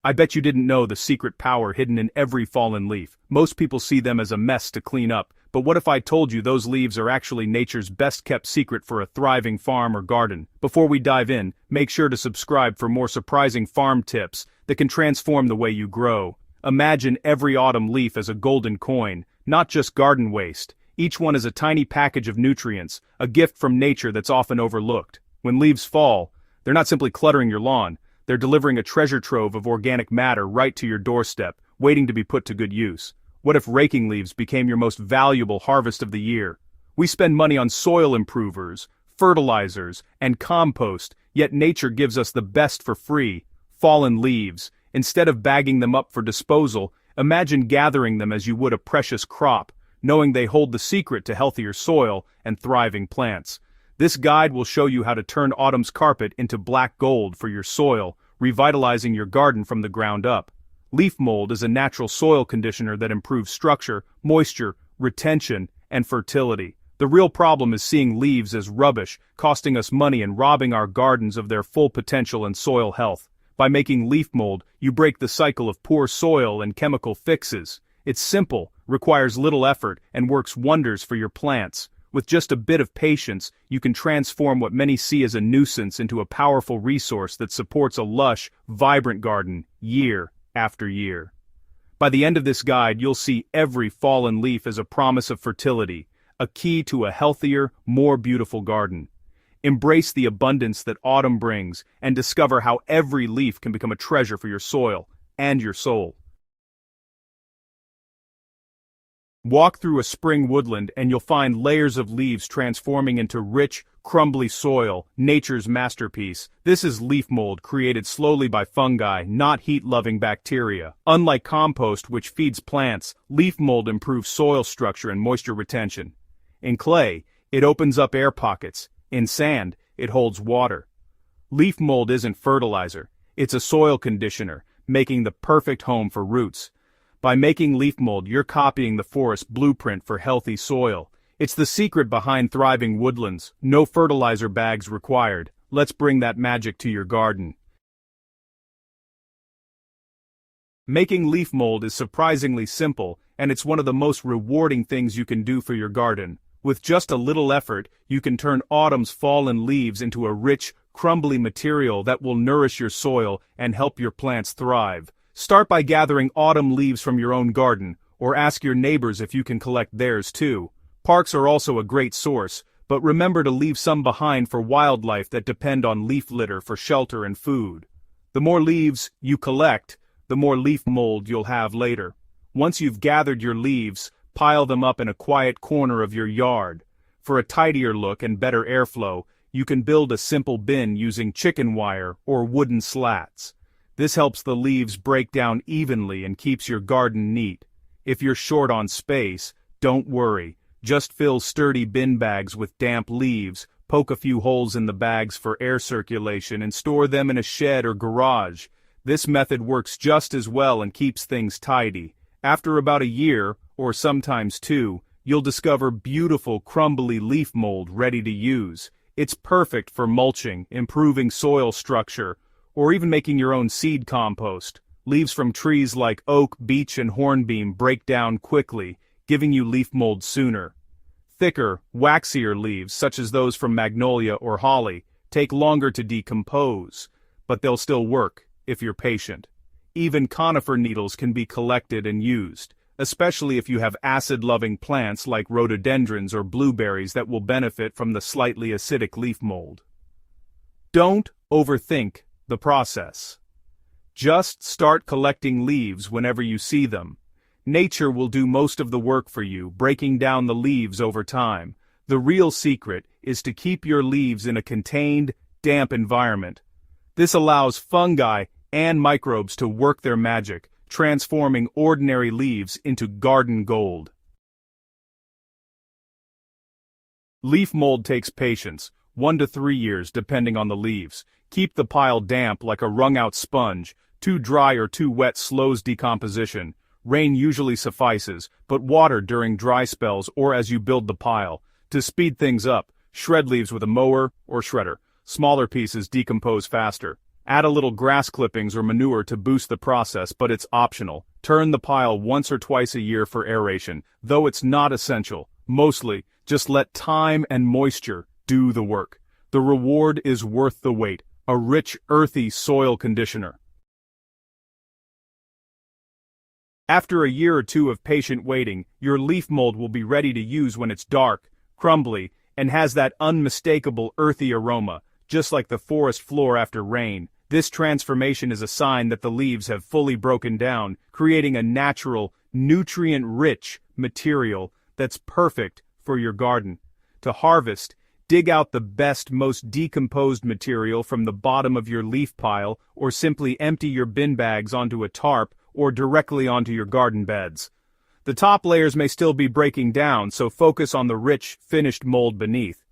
I bet you didn't know the secret power hidden in every fallen leaf. Most people see them as a mess to clean up, but what if I told you those leaves are actually nature's best-kept secret for a thriving farm or garden? Before we dive in, make sure to subscribe for more surprising farm tips that can transform the way you grow. Imagine every autumn leaf as a golden coin, not just garden waste. Each one is a tiny package of nutrients, a gift from nature that's often overlooked. When leaves fall, they're not simply cluttering your lawn, they're delivering a treasure trove of organic matter right to your doorstep, waiting to be put to good use. What if raking leaves became your most valuable harvest of the year? We spend money on soil improvers, fertilizers, and compost, yet nature gives us the best for free: fallen leaves. Instead of bagging them up for disposal, imagine gathering them as you would a precious crop, knowing they hold the secret to healthier soil and thriving plants. This guide will show you how to turn autumn's carpet into black gold for your soil, revitalizing your garden from the ground up. Leaf mold is a natural soil conditioner that improves structure, moisture, retention, and fertility. The real problem is seeing leaves as rubbish, costing us money and robbing our gardens of their full potential and soil health. By making leaf mold, you break the cycle of poor soil and chemical fixes. It's simple, requires little effort, and works wonders for your plants. With just a bit of patience, you can transform what many see as a nuisance into a powerful resource that supports a lush, vibrant garden, year after year. By the end of this guide, you'll see every fallen leaf as a promise of fertility, a key to a healthier, more beautiful garden. Embrace the abundance that autumn brings, and discover how every leaf can become a treasure for your soil and your soul. Walk through a spring woodland and you'll find layers of leaves transforming into rich, crumbly soil, nature's masterpiece. This is leaf mold created slowly by fungi, not heat-loving bacteria. Unlike compost, which feeds plants, leaf mold improves soil structure and moisture retention. In clay, it opens up air pockets. In sand, it holds water. Leaf mold isn't fertilizer, it's a soil conditioner, making the perfect home for roots. By making leaf mold, you're copying the forest blueprint for healthy soil. It's the secret behind thriving woodlands. No fertilizer bags required. Let's bring that magic to your garden. Making leaf mold is surprisingly simple, and it's one of the most rewarding things you can do for your garden. With just a little effort, you can turn autumn's fallen leaves into a rich, crumbly material that will nourish your soil and help your plants thrive. Start by gathering autumn leaves from your own garden, or ask your neighbors if you can collect theirs too. Parks are also a great source, but remember to leave some behind for wildlife that depend on leaf litter for shelter and food. The more leaves you collect, the more leaf mold you'll have later. Once you've gathered your leaves, pile them up in a quiet corner of your yard. For a tidier look and better airflow, you can build a simple bin using chicken wire or wooden slats. This helps the leaves break down evenly and keeps your garden neat. If you're short on space, don't worry. Just fill sturdy bin bags with damp leaves, poke a few holes in the bags for air circulation, and store them in a shed or garage. This method works just as well and keeps things tidy. After about a year, or sometimes two, you'll discover beautiful crumbly leaf mold ready to use. It's perfect for mulching, improving soil structure, or even making your own seed compost. Leaves from trees like oak, beech, and hornbeam break down quickly, giving you leaf mold sooner. Thicker, waxier leaves, such as those from magnolia or holly, take longer to decompose, but they'll still work if you're patient. Even conifer needles can be collected and used, especially if you have acid-loving plants like rhododendrons or blueberries that will benefit from the slightly acidic leaf mold. Don't overthink the process. Just start collecting leaves whenever you see them. Nature will do most of the work for you, breaking down the leaves over time. The real secret is to keep your leaves in a contained, damp environment. This allows fungi and microbes to work their magic, transforming ordinary leaves into garden gold. Leaf mold takes patience, 1 to 3 years depending on the leaves. Keep the pile damp like a wrung-out sponge. Too dry or too wet slows decomposition. Rain usually suffices, but water during dry spells or as you build the pile. To speed things up, shred leaves with a mower or shredder. Smaller pieces decompose faster. Add a little grass clippings or manure to boost the process, but it's optional. Turn the pile once or twice a year for aeration, though it's not essential. Mostly, just let time and moisture do the work. The reward is worth the wait. A rich, earthy soil conditioner. After a year or two of patient waiting, your leaf mold will be ready to use when it's dark, crumbly, and has that unmistakable earthy aroma, just like the forest floor after rain. This transformation is a sign that the leaves have fully broken down, creating a natural, nutrient-rich material that's perfect for your garden. To harvest, dig out the best, most decomposed material from the bottom of your leaf pile, or simply empty your bin bags onto a tarp or directly onto your garden beds. The top layers may still be breaking down, so focus on the rich, finished mold beneath.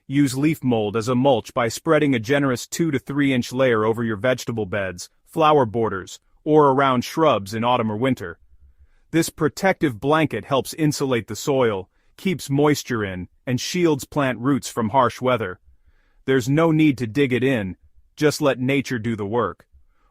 Use leaf mold as a mulch by spreading a generous 2 to 3 inch layer over your vegetable beds, flower borders, or around shrubs in autumn or winter. This protective blanket helps insulate the soil, keeps moisture in, and shields plant roots from harsh weather. There's no need to dig it in, just let nature do the work.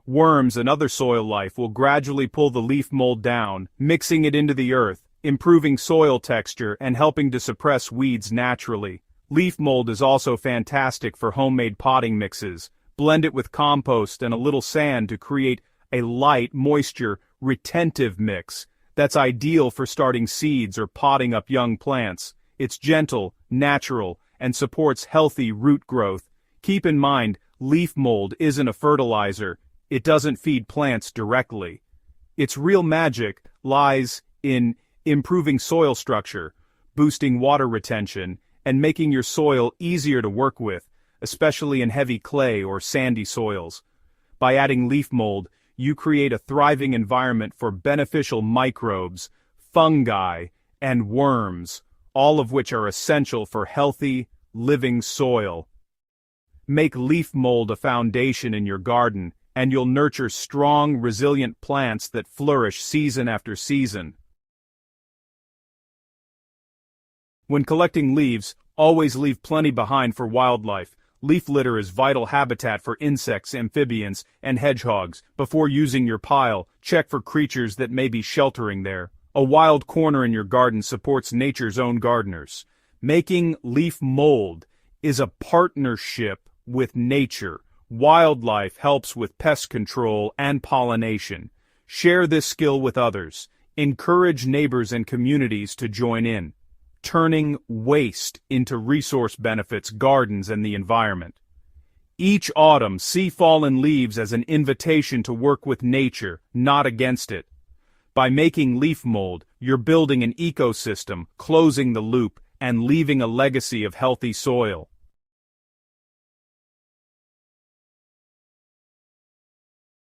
Worms and other soil life will gradually pull the leaf mold down, mixing it into the earth, improving soil texture and helping to suppress weeds naturally. Leaf mold is also fantastic for homemade potting mixes. Blend it with compost and a little sand to create a light, moisture, retentive mix that's ideal for starting seeds or potting up young plants. It's gentle, natural, and supports healthy root growth. Keep in mind, leaf mold isn't a fertilizer. It doesn't feed plants directly. Its real magic lies in improving soil structure, boosting water retention, and making your soil easier to work with, especially in heavy clay or sandy soils. By adding leaf mold, you create a thriving environment for beneficial microbes, fungi, and worms, all of which are essential for healthy, living soil. Make leaf mold a foundation in your garden, and you'll nurture strong, resilient plants that flourish season after season. When collecting leaves, always leave plenty behind for wildlife. Leaf litter is vital habitat for insects, amphibians, and hedgehogs. Before using your pile, check for creatures that may be sheltering there. A wild corner in your garden supports nature's own gardeners. Making leaf mold is a partnership with nature. Wildlife helps with pest control and pollination. Share this skill with others. Encourage neighbors and communities to join in. Turning waste into resource benefits gardens and the environment. Each autumn, see fallen leaves as an invitation to work with nature, not against it. By making leaf mold, you're building an ecosystem, closing the loop, and leaving a legacy of healthy soil.